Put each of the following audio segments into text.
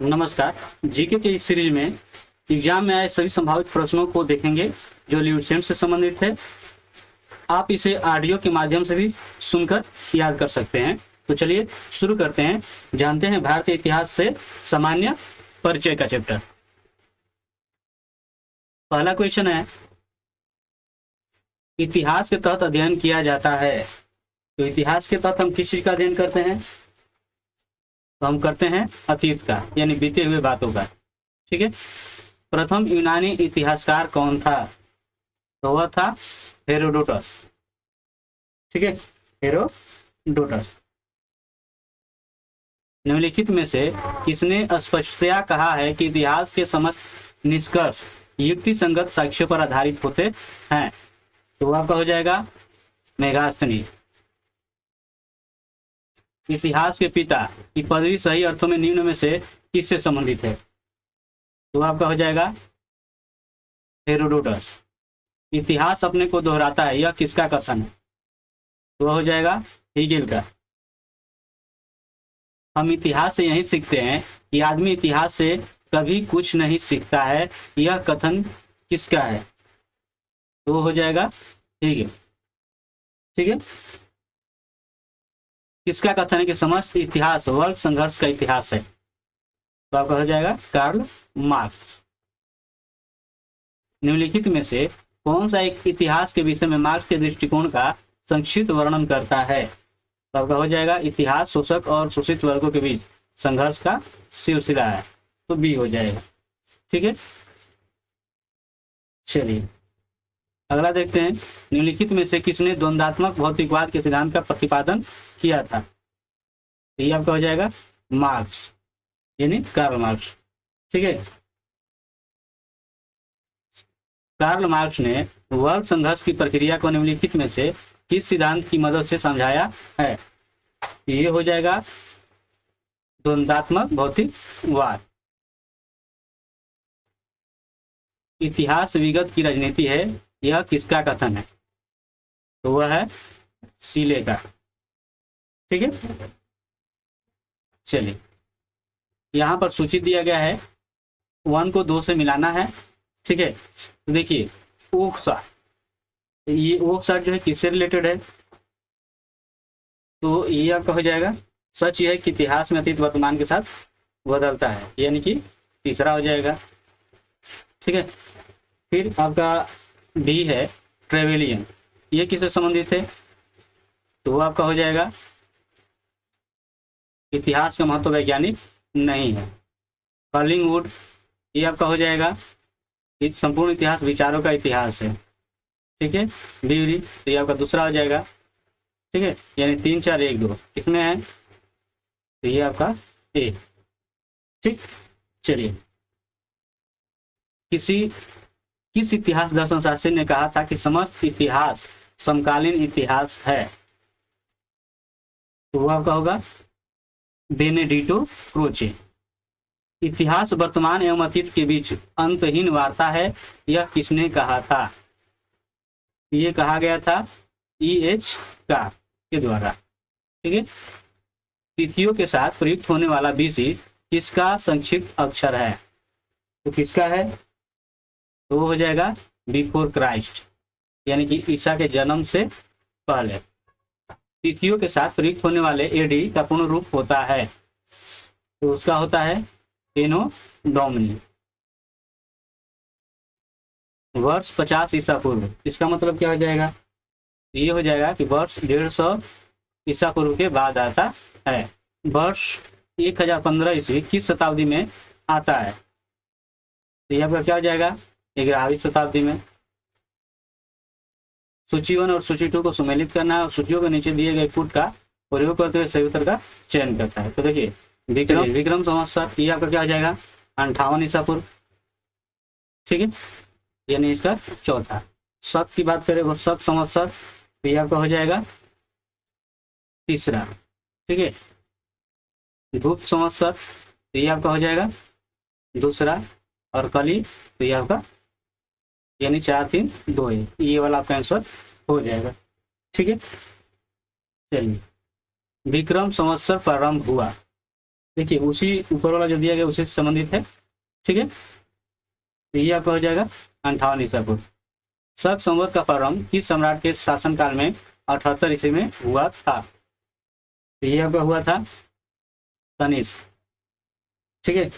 नमस्कार। जीके के इस सीरीज में एग्जाम में आए सभी संभावित प्रश्नों को देखेंगे जो ल्यूसेंट से संबंधित है। आप इसे ऑडियो के माध्यम से भी सुनकर याद कर सकते हैं। तो चलिए शुरू करते हैं। जानते हैं भारतीय इतिहास से सामान्य परिचय का चैप्टर। पहला क्वेश्चन है, इतिहास के तहत अध्ययन किया जाता है। तो इतिहास के तहत हम किस चीज का अध्ययन करते हैं? तो हम करते हैं अतीत का, यानी बीते हुए बातों का। ठीक है। प्रथम यूनानी इतिहासकार कौन था? तो वह था हेरोडोटस। ठीक है, हेरोडोटस। निम्नलिखित में से किसने स्पष्टतया कहा है कि इतिहास के समस्त निष्कर्ष युक्ति संगत साक्ष्यों पर आधारित होते हैं? तो वह आपका हो जाएगा मेगास्थनीज। इतिहास के पिता की पदवी सही अर्थों में निम्न में से किससे संबंधित है? तो आपका हो जाएगा हेरोडोटस। इतिहास अपने को दोहराता है, यह किसका कथन है? तो वह हो जाएगा हीगेल का। हम इतिहास से यही सीखते हैं कि आदमी इतिहास से कभी कुछ नहीं सीखता है, यह कथन किसका है? तो वो हो जाएगा हीगेल। ठीक है। किसका कथन है कि समस्त इतिहास वर्ग संघर्ष का इतिहास है? तो आपका हो जाएगा कार्ल मार्क्स। निम्नलिखित में से कौन सा एक इतिहास के विषय में मार्क्स के दृष्टिकोण का संक्षिप्त वर्णन करता है? तो आपका हो जाएगा इतिहास शोषक और शोषित वर्गों के बीच संघर्ष का सिलसिला है। तो बी हो जाएगा। ठीक है। चलिए अगला देखते हैं। निम्नलिखित में से किसने द्वंद्वात्मक भौतिकवाद के सिद्धांत का प्रतिपादन किया था? ये आपका हो जाएगा मार्क्स, यानी कार्ल मार्क्स। ठीक है। कार्ल मार्क्स ने वर्ग संघर्ष की प्रक्रिया को निम्नलिखित में से किस सिद्धांत की मदद से समझाया है? ये हो जाएगा द्वंद्वात्मक भौतिकवाद। इतिहास विगत की राजनीति है, यह किसका कथन है? तो वह है सीले का। ठीक है। चलिए यहां पर सूची दिया गया है, 1 को 2 से मिलाना है। ठीक है। तो देखिए ओक्सा, ये ओक्सा जो है किससे रिलेटेड है? तो ये आपका हो जाएगा सच ये है कि इतिहास में अतीत वर्तमान के साथ बदलता है, यानी कि तीसरा हो जाएगा। ठीक है। फिर आपका बी है ट्रेवेलियन, ये किससे संबंधित है? तो वो आपका हो जाएगा इतिहास का महत्व वैज्ञानिक नहीं है। कर्लिंगवुड, ये आपका हो जाएगा संपूर्ण इतिहास विचारों का इतिहास है। ठीक है। बीवरी, तो ये आपका दूसरा हो जाएगा। ठीक है, यानी 3 4 1 2 किसमें है? तो ये आपका ए। ठीक। चलिए किस इतिहास दर्शन शास्त्री ने कहा था कि समस्त इतिहास समकालीन इतिहास है? तो वो आपका होगा बेनेडिटो क्रोचे। इतिहास वर्तमान एवं अतीत के बीच अंतहीन वार्ता है, यह किसने कहा था? ये कहा गया था E.H. कार के द्वारा। ठीक है। तिथियों के साथ प्रयुक्त होने वाला BC किसका संक्षिप्त अक्षर है? तो किसका है? तो वो हो जाएगा बिफोर क्राइस्ट, यानी कि ईसा के जन्म से पहले। तिथियों के साथ प्रयुक्त होने वाले AD का पूर्ण रूप होता है, तो उसका होता है एनो डोमिनी। वर्ष 50 ईसा पूर्व, इसका मतलब क्या हो जाएगा? ये हो जाएगा कि वर्ष 150 ईसा पूर्व के बाद आता है। वर्ष 1015 ईस्वी किस शताब्दी में आता है? तो यहाँ पर क्या हो जाएगा? 11वीं शताब्दी में। सूची 1 और सूची 2 को सुमेलित करना है और सूचियों के नीचे दिए गए पुट का प्रयोग करते हुए सही उत्तर का चयन करता है। तो देखिए विक्रम संवत्सर, ये आपका क्या हो जाएगा? 58 ईसा पूर्व। ठीक है, यानी इसका चौथा। शक की बात करें वो शक संवत्सर, तो ये आपका हो जाएगा तीसरा। ठीक है। गुप्त संवत्सर, तो ये आपका हो जाएगा दूसरा। और कली, तो ये आपका यानी 4 3 2 है, ये वाला आपका आंसर हो जाएगा। ठीक है। चलिए विक्रम संवत्सर प्रारंभ हुआ देखिए उसी ऊपर वाला जो दिया गया उसी से संबंधित है, ठीक है। तो ये आपका हो जाएगा 58 ईसा पूर्व। शक संवत का प्रारंभ किस सम्राट के शासनकाल में 78 ईस्वी में हुआ था? तो ये आपका हुआ था तनिष्क, ठीक है।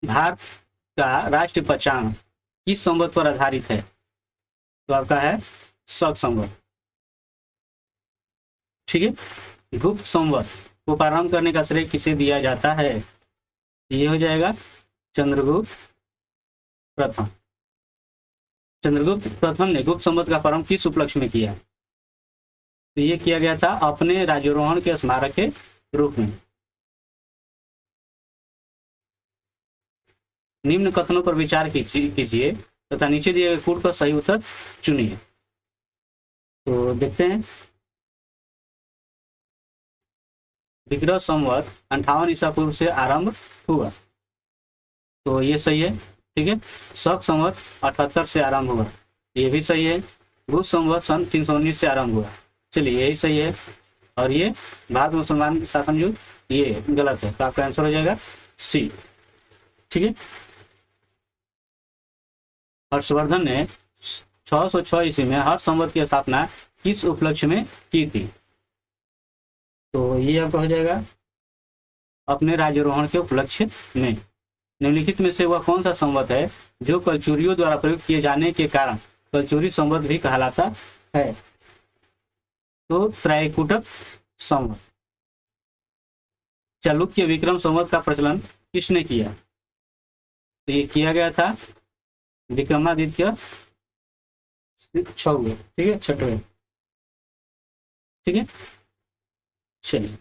भारत का राष्ट्रीय पंचांग किस संवत पर आधारित है? तो आपका है शक संवत, ठीक है। गुप्त संवत को प्रारंभ करने का श्रेय किसे दिया जाता है? ये हो जाएगा चंद्रगुप्त प्रथम। चंद्रगुप्त प्रथम ने गुप्त संवत का प्रारंभ किस उपलक्ष्य में किया? तो ये किया गया था अपने राज्यारोहण के स्मारक के रूप में। निम्न कथनों पर विचार कीजिए तथा नीचे दिए गए कूट का सही उत्तर चुनिए। तो देखते हैं। विक्रम संवत 58 ईसा पूर्व से आरंभ हुआ, तो ये सही है, ठीक है। शक संवत 78 से आरंभ हुआ, ये भी सही है। गुप्त संवत सन 319 से आरंभ हुआ, चलिए यही सही है। और ये भारत मुसलमान शासन युग, ये गलत है, तो आपका आंसर हो जाएगा सी, ठीक है। हर्षवर्धन ने 606 ईस्वी में हर्ष संवत की स्थापना किस उपलक्ष्य में की थी? तो ये आपका हो जाएगा अपने राज्यारोहण के उपलक्ष्य में। निम्नलिखित में से वह कौन सा संवत है जो कलचुरियों द्वारा प्रयुक्त किए जाने के कारण कलचुरी संवत भी कहलाता है? तो त्रैकुटक संवत। चालुक्य विक्रम संवत का प्रचलन किसने किया? तो ये किया गया था विक्रमादित्य छठवें, ठीक है, छठवें, ठीक है। चलिए,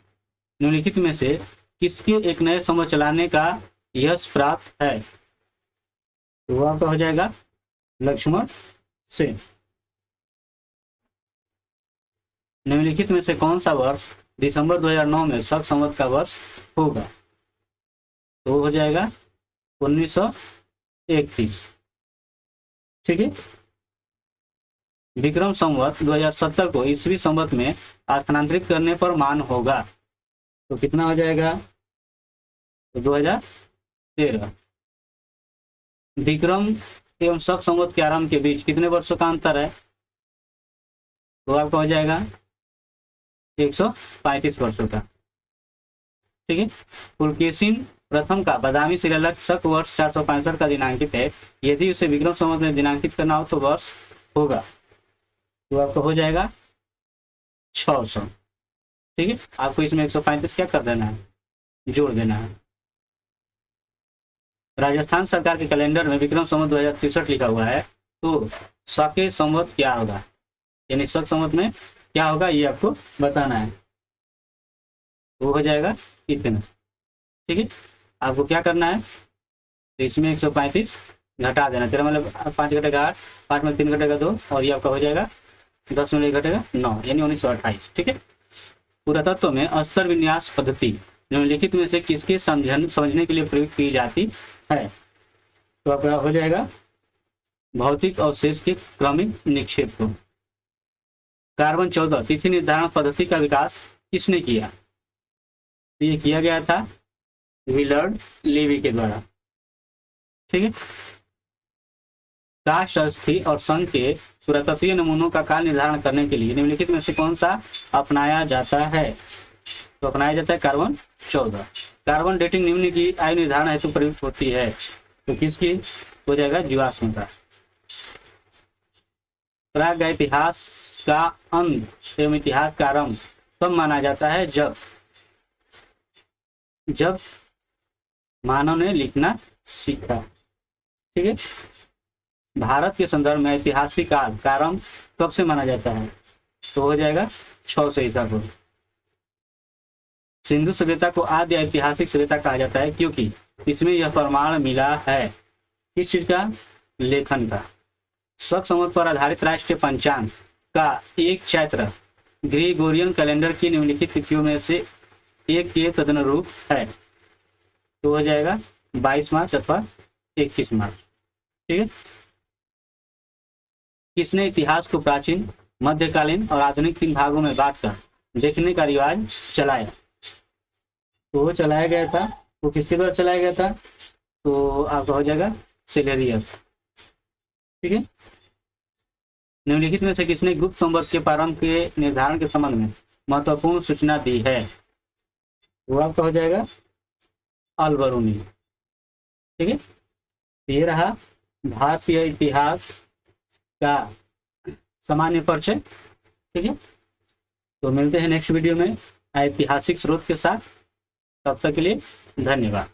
निम्नलिखित में से किसके एक नए संवत चलाने का यश प्राप्त है? तो वह आपका हो जाएगा लक्ष्मण सेन। निम्नलिखित में से कौन सा वर्ष दिसंबर 2009 में शक संवत का वर्ष होगा? तो हो जाएगा 1931, ठीक है। विक्रम संवत 2070 को ईस्वी संवत में स्थानांतरित करने पर मान होगा, तो कितना हो जाएगा? तो 2013। विक्रम एवं शक संवत के आरंभ के बीच कितने वर्षों का अंतर है? तो आपका हो जाएगा 135 वर्षों का, ठीक है। पुलकेशिन प्रथम का बादामी शिलालेख शक वर्ष 465 का दिनांकित है। यदि उसे विक्रम संवत में दिनांकित करना हो तो वर्ष होगा, तो आपको हो जाएगा 600, ठीक है। आपको इसमें 135 क्या कर देना है? जोड़ देना है। राजस्थान सरकार के कैलेंडर में विक्रम संवत 2063 लिखा हुआ है, तो शके संवत क्या होगा, यानी शक संवत में क्या होगा ये आपको बताना है। वो हो जाएगा इतना, ठीक है। आपको क्या करना है? तो इसमें 135 घटा देना, तेरा मतलब 5 घटेगा 8, 5 में 3 घटेगा 2, और ये आपका हो जाएगा 10 में 1 घटेगा 9, यानी 1928, ठीक है। पुरातत्व में अस्तर विन्यास पद्धति निम्नलिखित में से किसके समझने के लिए प्रयुक्त की जाती है? तो आपका हो जाएगा भौतिक अवशेष के क्रमिक निक्षेप को। कार्बन 14 तिथि निर्धारण पद्धति का विकास किसने किया? ये किया गया था विलर्ड लेवी के द्वारा, ठीक है। काष्ठ अस्थि और संघ के पुरातत्वीय नमूनों का काल निर्धारण करने के लिए निम्नलिखित में से कौन सा अपनाया जाता है? तो अपनाया जाता है कार्बन 14। कार्बन डेटिंग निम्न की आयु निर्धारण हेतु प्रयुक्त होती है, तो किसकी हो जाएगा? जीवाश्म का। प्राग इतिहास का अंत एवं इतिहास का आरंभ कब माना जाता है? जब मानव ने लिखना सीखा, ठीक है। भारत के संदर्भ में ऐतिहासिक काल का आरंभ कब से माना जाता है? तो हो जाएगा 600 ईसा पूर्व। सिंधु सभ्यता को आद्य ऐतिहासिक सभ्यता कहा जाता है क्योंकि इसमें यह प्रमाण मिला है किस चीज का? लेखन का। शक संवत पर आधारित राष्ट्रीय पंचांग का एक चैत्र ग्रेगोरियन कैलेंडर की निम्नलिखित तिथियों में से एक के तदनुरूप है, तो हो जाएगा 22 मार्च अथवा 21 मार्च, ठीक है। किसने इतिहास को प्राचीन, मध्यकालीन और आधुनिक 3 भागों में बांटकर देखने का रिवाज चलाया? तो वो चलाया गया था, वो किसके द्वारा चलाया गया था? तो आपका हो जाएगा सेलेरियस। ठीक है। निम्नलिखित में से किसने गुप्त संवत के प्रारंभ के निर्धारण के संबंध में महत्वपूर्ण सूचना दी है? वो आपका हो जाएगा अल-बरूनी। ठीक है। ये रहा भारतीय इतिहास का सामान्य परिचय। ठीक है। तो मिलते हैं नेक्स्ट वीडियो में ऐतिहासिक स्रोत के साथ। तब तक के लिए धन्यवाद।